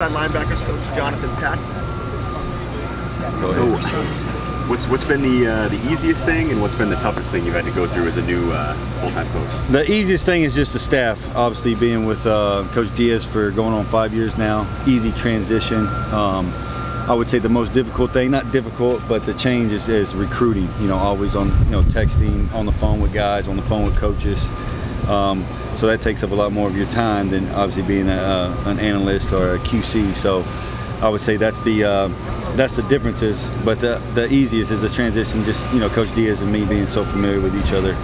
Linebackers coach Jonathan Patke. So, what's been the easiest thing, and what's been the toughest thing you've had to go through as a new full-time coach? The easiest thing is just the staff. Obviously, being with Coach Diaz for going on 5 years now, easy transition. I would say the most difficult thing, not difficult, but the change is recruiting. You know, always on, texting, on the phone with guys, on the phone with coaches. So that takes up a lot more of your time than obviously being an analyst or a QC. So I would say that's the differences. But the easiest is the transition. Just Coach Diaz and me being so familiar with each other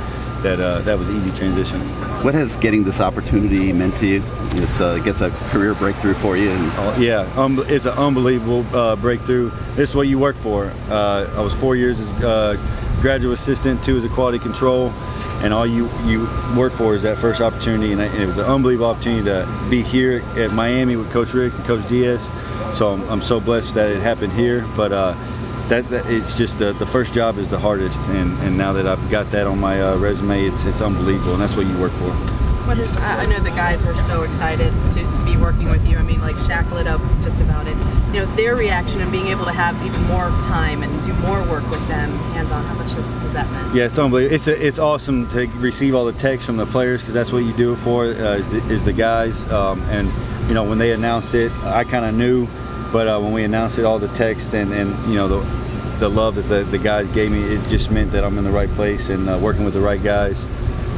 that was an easy transition. What has getting this opportunity meant to you? It gets a career breakthrough for you. It's an unbelievable breakthrough. This is what you work for. I was 4 years as graduate assistant, 2 as a quality control, and all you work for is that first opportunity. And it was an unbelievable opportunity to be here at Miami with Coach Rick and Coach Diaz. So I'm so blessed that it happened here. But that it's just the first job is the hardest, and now that I've got that on my resume, it's unbelievable, and that's what you work for. I know the guys were so excited to be working with you. I mean, like Shaq lit up just about it. Their reaction and being able to have even more time and do more work with them hands-on, how much has that meant? Yeah, it's unbelievable. It's awesome to receive all the texts from the players, because that's what you do it for, is the guys. And when they announced it, I kind of knew, but when we announced it, all the text and the love that the guys gave me, it just meant that I'm in the right place and working with the right guys.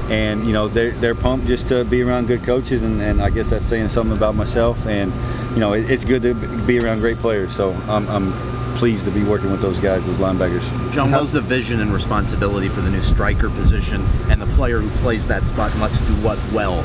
And they're pumped just to be around good coaches, and I guess that's saying something about myself. And it's good to be around great players. So I'm pleased to be working with those guys, those linebackers. John, how's the vision and responsibility for the new striker position, and the player who plays that spot must do what well?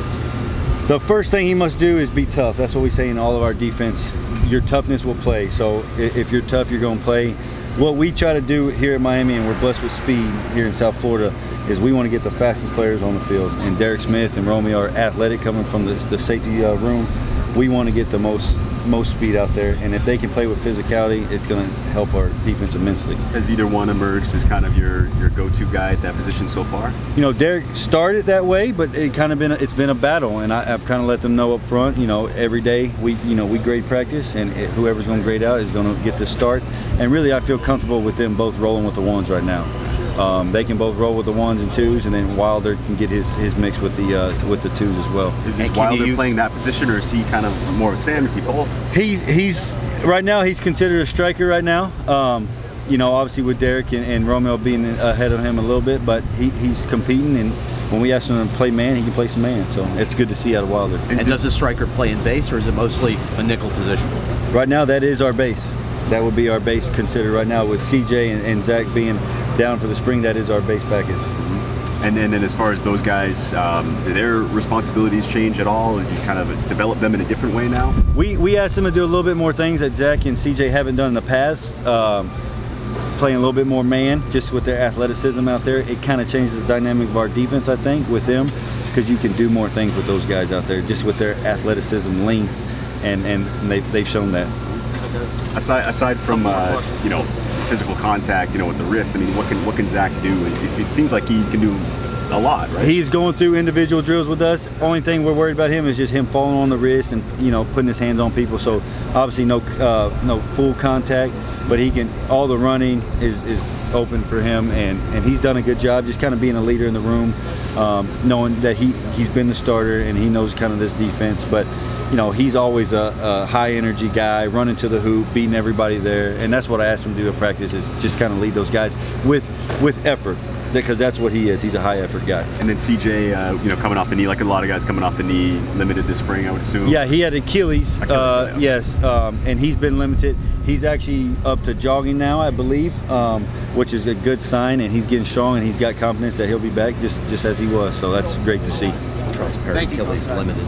The first thing he must do is be tough. That's what we say in all of our defense. Your toughness will play. So if you're tough, you're going to play. What we try to do here at Miami, and we're blessed with speed here in South Florida, is we want to get the fastest players on the field. And Derek Smith and Romeo are athletic, coming from the safety room. We want to get the most speed out there, and if they can play with physicality, it's going to help our defense immensely. Has either one emerged as kind of your go-to guy at that position so far? Derek started that way, but it's been a battle, and I've kind of let them know up front. Every day we grade practice, and whoever's going to grade out is going to get the start. And really, I feel comfortable with them both rolling with the ones right now. They can both roll with the 1s and 2s, and then Wilder can get his mix with the 2s as well. Is Wilder playing that position, or is he kind of more of Sam? Is he both? He's right now, he's considered a striker right now. Obviously with Derek and Romeo being ahead of him a little bit, but he's competing, and when we ask him to play man, he can play some man. So it's good to see out of Wilder. And does the striker play in base, or is it mostly a nickel position? Right now, that is our base. That would be our base considered right now, with CJ and Zach being down for the spring. That is our base package. And then as far as those guys, do their responsibilities change at all? Did you kind of develop them in a different way now? We asked them to do a little bit more things that Zach and CJ haven't done in the past. Playing a little bit more man, just with their athleticism out there. It kind of changes the dynamic of our defense, I think, with them, because you can do more things with those guys out there, just with their athleticism, length, and they've shown that. Aside from physical contact, with the wrist, I mean, what can Zach do? It seems like he can do a lot, right? He's going through individual drills with us. Only thing we're worried about him is just him falling on the wrist and putting his hands on people. So obviously no full contact, but he can. All the running is open for him, and he's done a good job just kind of being a leader in the room, knowing that he's been the starter and he knows kind of this defense. But he's always a high energy guy, running to the hoop, beating everybody there, and that's what I asked him to do at practice, is just kind of lead those guys with effort, because that's what he is. He's a high effort guy. And then CJ, coming off the knee, like a lot of guys coming off the knee, limited this spring, I would assume. Yeah, he had Achilles. Yes, and he's been limited. He's actually up to jogging now, I believe, which is a good sign, and he's getting strong, and he's got confidence that he'll be back just as he was. So that's great to see. Achilles limited.